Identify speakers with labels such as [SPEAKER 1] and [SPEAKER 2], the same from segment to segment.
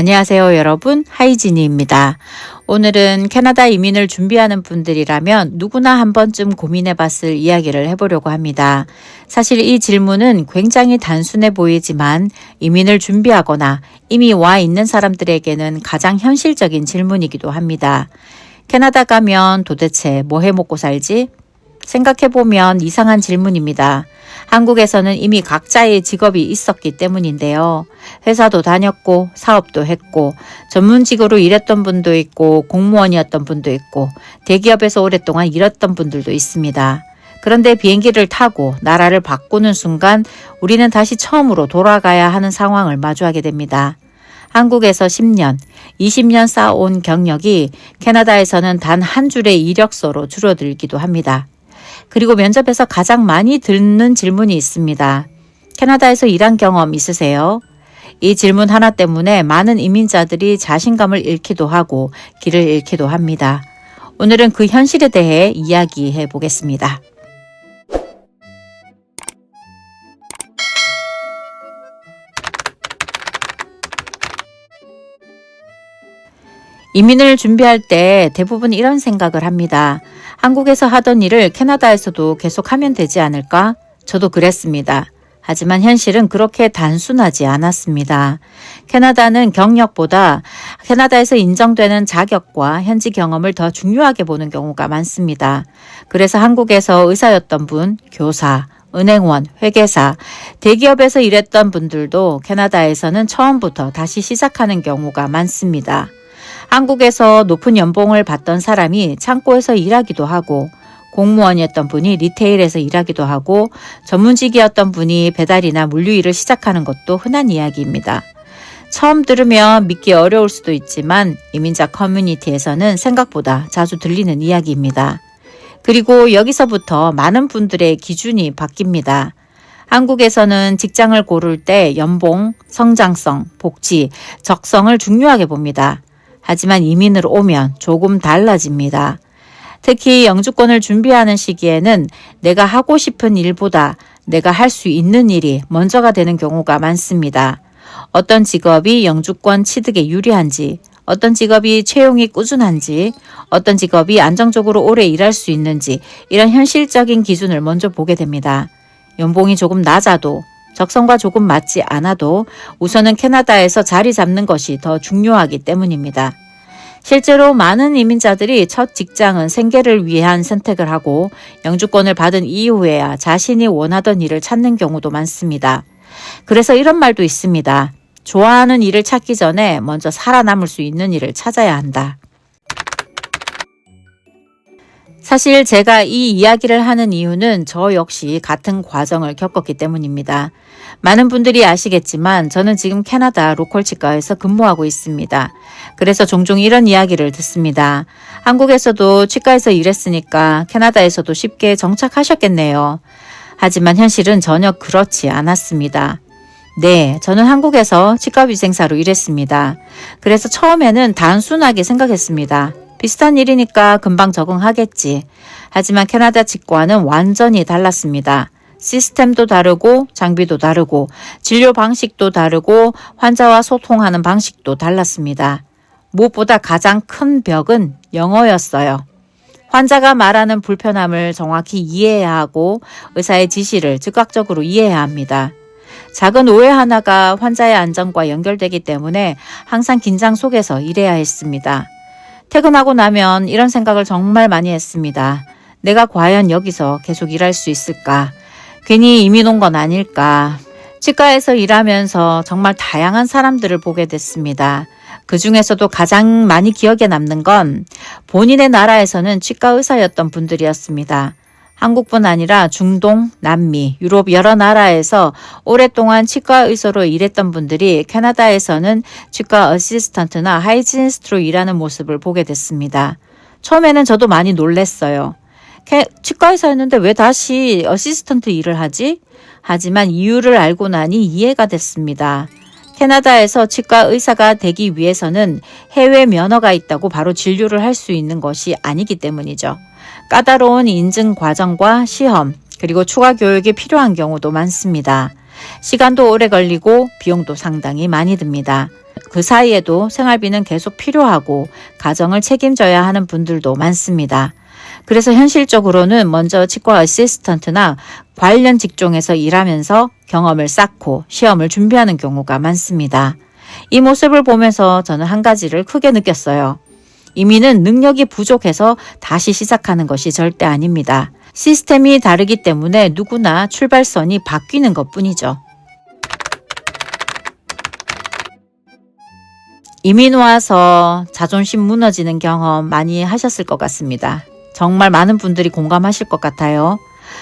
[SPEAKER 1] 안녕하세요 여러분, 하이지니입니다. 오늘은 캐나다 이민을 준비하는 분들이라면 누구나 한 번쯤 고민해 봤을 이야기를 해보려고 합니다. 사실 이 질문은 굉장히 단순해 보이지만 이민을 준비하거나 이미 와 있는 사람들에게는 가장 현실적인 질문이기도 합니다. 캐나다 가면 도대체 뭐 해 먹고 살지? 생각해보면 이상한 질문입니다. 한국에서는 이미 각자의 직업이 있었기 때문인데요. 회사도 다녔고 사업도 했고 전문직으로 일했던 분도 있고 공무원이었던 분도 있고 대기업에서 오랫동안 일했던 분들도 있습니다. 그런데 비행기를 타고 나라를 바꾸는 순간 우리는 다시 처음으로 돌아가야 하는 상황을 마주하게 됩니다. 한국에서 10년, 20년 쌓아온 경력이 캐나다에서는 단 한 줄의 이력서로 줄어들기도 합니다. 그리고 면접에서 가장 많이 듣는 질문이 있습니다. 캐나다에서 일한 경험 있으세요? 이 질문 하나 때문에 많은 이민자들이 자신감을 잃기도 하고 길을 잃기도 합니다. 오늘은 그 현실에 대해 이야기해 보겠습니다. 이민을 준비할 때 대부분 이런 생각을 합니다. 한국에서 하던 일을 캐나다에서도 계속하면 되지 않을까? 저도 그랬습니다. 하지만 현실은 그렇게 단순하지 않았습니다. 캐나다는 경력보다 캐나다에서 인정되는 자격과 현지 경험을 더 중요하게 보는 경우가 많습니다. 그래서 한국에서 의사였던 분, 교사, 은행원, 회계사, 대기업에서 일했던 분들도 캐나다에서는 처음부터 다시 시작하는 경우가 많습니다. 한국에서 높은 연봉을 받던 사람이 창고에서 일하기도 하고 공무원이었던 분이 리테일에서 일하기도 하고 전문직이었던 분이 배달이나 물류 일을 시작하는 것도 흔한 이야기입니다. 처음 들으면 믿기 어려울 수도 있지만 이민자 커뮤니티에서는 생각보다 자주 들리는 이야기입니다. 그리고 여기서부터 많은 분들의 기준이 바뀝니다. 한국에서는 직장을 고를 때 연봉, 성장성, 복지, 적성을 중요하게 봅니다. 하지만 이민으로 오면 조금 달라집니다. 특히 영주권을 준비하는 시기에는 내가 하고 싶은 일보다 내가 할 수 있는 일이 먼저가 되는 경우가 많습니다. 어떤 직업이 영주권 취득에 유리한지, 어떤 직업이 채용이 꾸준한지, 어떤 직업이 안정적으로 오래 일할 수 있는지 이런 현실적인 기준을 먼저 보게 됩니다. 연봉이 조금 낮아도 적성과 조금 맞지 않아도 우선은 캐나다에서 자리 잡는 것이 더 중요하기 때문입니다. 실제로 많은 이민자들이 첫 직장은 생계를 위한 선택을 하고 영주권을 받은 이후에야 자신이 원하던 일을 찾는 경우도 많습니다. 그래서 이런 말도 있습니다. 좋아하는 일을 찾기 전에 먼저 살아남을 수 있는 일을 찾아야 한다. 사실 제가 이 이야기를 하는 이유는 저 역시 같은 과정을 겪었기 때문입니다. 많은 분들이 아시겠지만 저는 지금 캐나다 로컬 치과에서 근무하고 있습니다. 그래서 종종 이런 이야기를 듣습니다. 한국에서도 치과에서 일했으니까 캐나다에서도 쉽게 정착하셨겠네요. 하지만 현실은 전혀 그렇지 않았습니다. 네, 저는 한국에서 치과위생사로 일했습니다. 그래서 처음에는 단순하게 생각했습니다. 비슷한 일이니까 금방 적응하겠지. 하지만 캐나다 치과는 완전히 달랐습니다. 시스템도 다르고 장비도 다르고 진료 방식도 다르고 환자와 소통하는 방식도 달랐습니다. 무엇보다 가장 큰 벽은 영어였어요. 환자가 말하는 불편함을 정확히 이해해야 하고 의사의 지시를 즉각적으로 이해해야 합니다. 작은 오해 하나가 환자의 안전과 연결되기 때문에 항상 긴장 속에서 일해야 했습니다. 퇴근하고 나면 이런 생각을 정말 많이 했습니다. 내가 과연 여기서 계속 일할 수 있을까? 괜히 이민 온 건 아닐까? 치과에서 일하면서 정말 다양한 사람들을 보게 됐습니다. 그 중에서도 가장 많이 기억에 남는 건 본인의 나라에서는 치과 의사였던 분들이었습니다. 한국뿐 아니라 중동, 남미, 유럽 여러 나라에서 오랫동안 치과 의사로 일했던 분들이 캐나다에서는 치과 어시스턴트나 하이지니스트로 일하는 모습을 보게 됐습니다. 처음에는 저도 많이 놀랐어요. 치과 의사였는데 왜 다시 어시스턴트 일을 하지? 하지만 이유를 알고 나니 이해가 됐습니다. 캐나다에서 치과 의사가 되기 위해서는 해외 면허가 있다고 바로 진료를 할 수 있는 것이 아니기 때문이죠. 까다로운 인증 과정과 시험, 그리고 추가 교육이 필요한 경우도 많습니다. 시간도 오래 걸리고 비용도 상당히 많이 듭니다. 그 사이에도 생활비는 계속 필요하고 가정을 책임져야 하는 분들도 많습니다. 그래서 현실적으로는 먼저 치과 어시스턴트나 관련 직종에서 일하면서 경험을 쌓고 시험을 준비하는 경우가 많습니다. 이 모습을 보면서 저는 한 가지를 크게 느꼈어요. 이민은 능력이 부족해서 다시 시작하는 것이 절대 아닙니다. 시스템이 다르기 때문에 누구나 출발선이 바뀌는 것뿐이죠. 이민 와서 자존심 무너지는 경험 많이 하셨을 것 같습니다. 정말 많은 분들이 공감하실 것 같아요.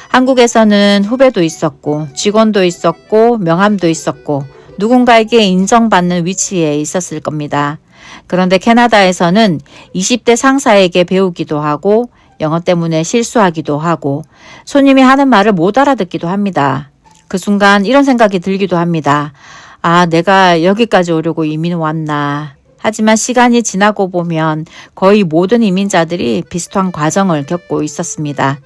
[SPEAKER 1] 한국에서는 후배도 있었고 직원도 있었고 명함도 있었고 누군가에게 인정받는 위치에 있었을 겁니다. 그런데 캐나다에서는 20대 상사에게 배우기도 하고 영어 때문에 실수하기도 하고 손님이 하는 말을 못 알아듣기도 합니다. 그 순간 이런 생각이 들기도 합니다. 아, 내가 여기까지 오려고 이민 왔나. 하지만 시간이 지나고 보면 거의 모든 이민자들이 비슷한 과정을 겪고 있었습니다.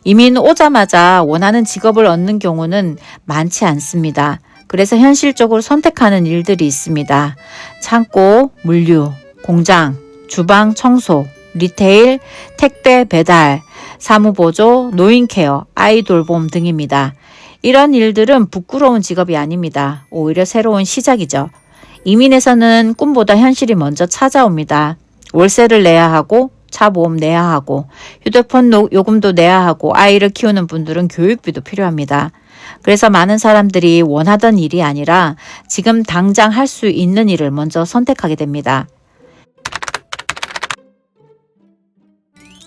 [SPEAKER 1] 이민 오자마자 원하는 직업을 얻는 경우는 많지 않습니다. 그래서 현실적으로 선택하는 일들이 있습니다. 창고, 물류, 공장, 주방 청소, 리테일, 택배 배달, 사무보조, 노인케어, 아이 돌봄 등입니다. 이런 일들은 부끄러운 직업이 아닙니다. 오히려 새로운 시작이죠. 이민에서는 꿈보다 현실이 먼저 찾아옵니다. 월세를 내야 하고 차 보험 내야 하고 휴대폰 요금도 내야 하고 아이를 키우는 분들은 교육비도 필요합니다. 그래서 많은 사람들이 원하던 일이 아니라 지금 당장 할 수 있는 일을 먼저 선택하게 됩니다.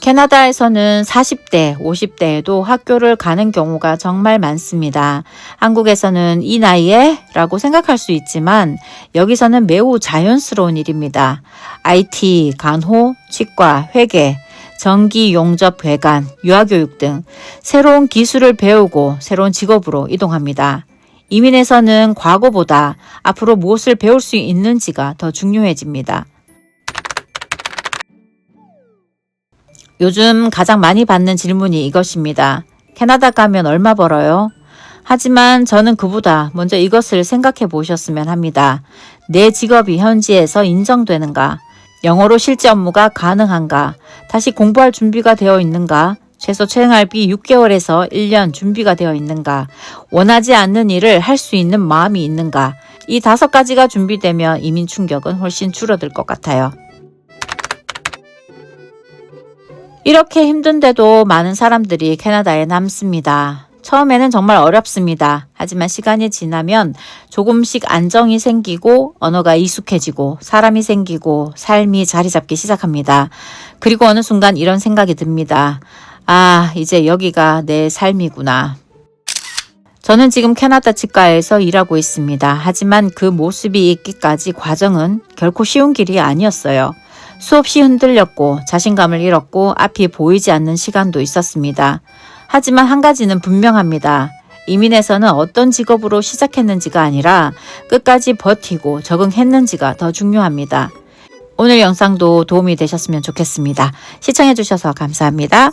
[SPEAKER 1] 캐나다에서는 40대, 50대에도 학교를 가는 경우가 정말 많습니다. 한국에서는 이 나이에? 라고 생각할 수 있지만 여기서는 매우 자연스러운 일입니다. IT, 간호, 치과, 회계, 전기, 용접, 배관, 유아교육 등 새로운 기술을 배우고 새로운 직업으로 이동합니다. 이민에서는 과거보다 앞으로 무엇을 배울 수 있는지가 더 중요해집니다. 요즘 가장 많이 받는 질문이 이것입니다. 캐나다 가면 얼마 벌어요? 하지만 저는 그보다 먼저 이것을 생각해 보셨으면 합니다. 내 직업이 현지에서 인정되는가? 영어로 실제 업무가 가능한가? 다시 공부할 준비가 되어 있는가? 최소 생활비 6개월에서 1년 준비가 되어 있는가? 원하지 않는 일을 할 수 있는 마음이 있는가? 이 5가지가 준비되면 이민 충격은 훨씬 줄어들 것 같아요. 이렇게 힘든데도 많은 사람들이 캐나다에 남습니다. 처음에는 정말 어렵습니다. 하지만 시간이 지나면 조금씩 안정이 생기고 언어가 익숙해지고 사람이 생기고 삶이 자리 잡기 시작합니다. 그리고 어느 순간 이런 생각이 듭니다. 아, 이제 여기가 내 삶이구나. 저는 지금 캐나다 치과에서 일하고 있습니다. 하지만 그 모습이 있기까지 과정은 결코 쉬운 길이 아니었어요. 수없이 흔들렸고 자신감을 잃었고 앞이 보이지 않는 시간도 있었습니다. 하지만 한 가지는 분명합니다. 이민에서는 어떤 직업으로 시작했는지가 아니라 끝까지 버티고 적응했는지가 더 중요합니다. 오늘 영상도 도움이 되셨으면 좋겠습니다. 시청해주셔서 감사합니다.